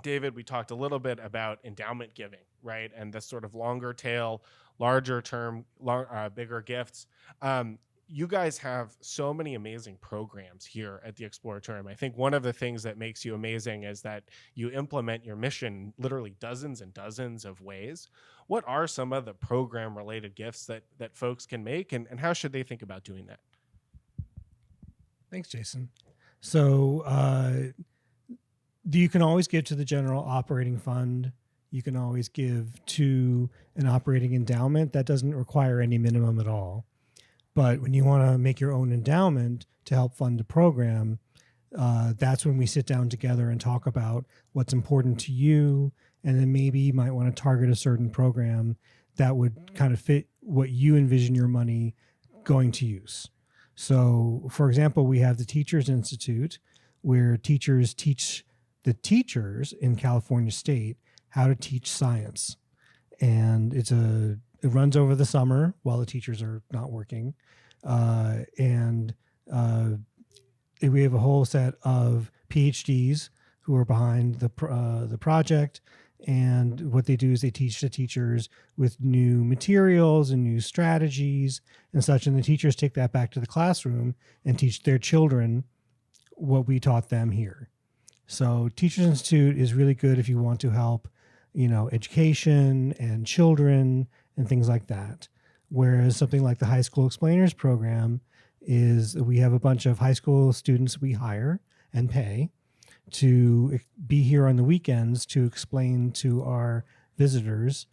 David, we talked a little bit about endowment giving, right? And this sort of longer tail, larger term, bigger gifts. You guys have so many amazing programs here at the Exploratorium. I think one of the things that makes you amazing is that you implement your mission literally dozens and dozens of ways. What are some of the program related gifts that folks can make, and how should they think about doing that? Thanks, Jason. So you can always give to the general operating fund. You can always give to an operating endowment. That doesn't require any minimum at all. But when you want to make your own endowment to help fund a program, that's when we sit down together and talk about what's important to you. And then maybe you might want to target a certain program that would kind of fit what you envision your money going to use. So, for example, we have the Teachers Institute, where teachers teach the teachers in California State how to teach science. And it runs over the summer while the teachers are not working. We have a whole set of PhDs who are behind the project. And what they do is they teach the teachers with new materials and new strategies and such. And the teachers take that back to the classroom and teach their children what we taught them here. So Teachers Institute is really good if you want to help, education and children and things like that. Whereas something like the High School Explainers program is we have a bunch of high school students we hire and pay to be here on the weekends to explain to our visitors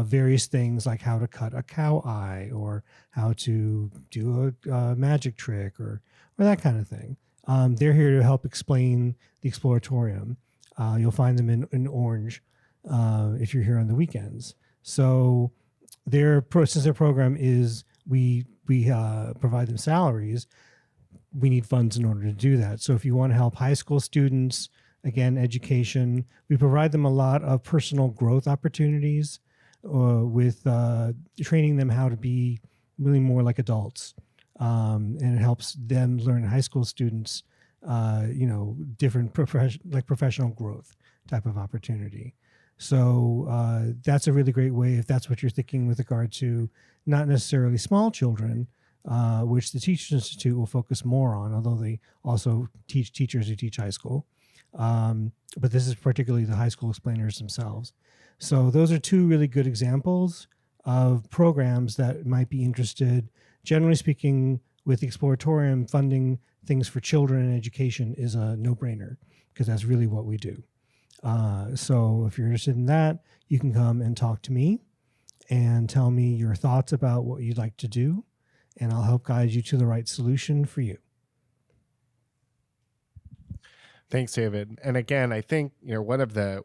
various things like how to cut a cow eye or how to do a magic trick or that kind of thing. They're here to help explain the Exploratorium. You'll find them in orange if you're here on the weekends. So since their program is we provide them salaries, we need funds in order to do that. So if you want to help high school students, again, education, we provide them a lot of personal growth opportunities with training them how to be really more like adults. And it helps them learn, high school students, different professional growth type of opportunity. So that's a really great way if that's what you're thinking with regard to not necessarily small children, which the Teachers Institute will focus more on, although they also teach teachers who teach high school. But this is particularly the high school explainers themselves. So those are two really good examples of programs that might be interested. Generally speaking, with the Exploratorium, funding things for children and education is a no-brainer because that's really what we do. So if you're interested in that, you can come and talk to me and tell me your thoughts about what you'd like to do, and I'll help guide you to the right solution for you. Thanks, David. And again, I think one of the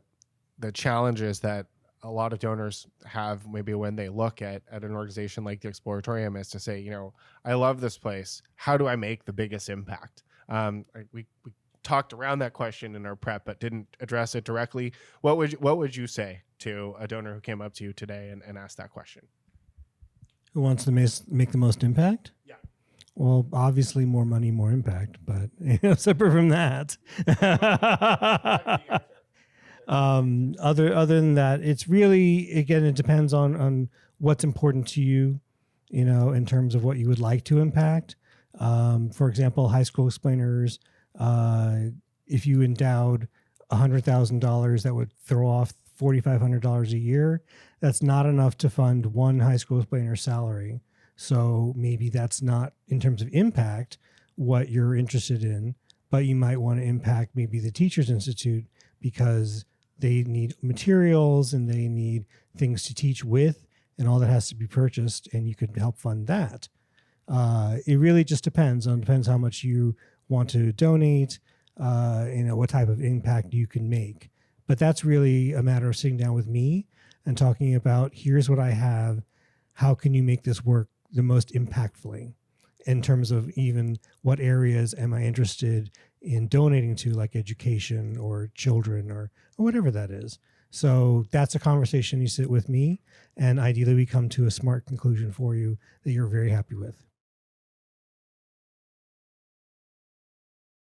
challenges that a lot of donors have maybe when they look at an organization like the Exploratorium is to say, I love this place. How do I make the biggest impact? We talked around that question in our prep, but didn't address it directly. What would you say to a donor who came up to you today and asked that question? Who wants to make the most impact? Yeah. Well, obviously more money, more impact, but separate from that. Other than that, it's really, again, it depends on what's important to you, in terms of what you would like to impact. For example, high school explainers, if you endowed $100,000, that would throw off $4,500 a year. That's not enough to fund one high school explainer salary. So maybe that's not, in terms of impact, what you're interested in, but you might want to impact maybe the Teachers Institute because they need materials and they need things to teach with, and all that has to be purchased, and you could help fund that. It really just depends how much you want to donate, what type of impact you can make. But that's really a matter of sitting down with me and talking about, here's what I have, how can you make this work the most impactfully in terms of even what areas am I interested in donating to, like education or children or whatever that is. So that's a conversation you sit with me, and ideally we come to a smart conclusion for you that you're very happy with.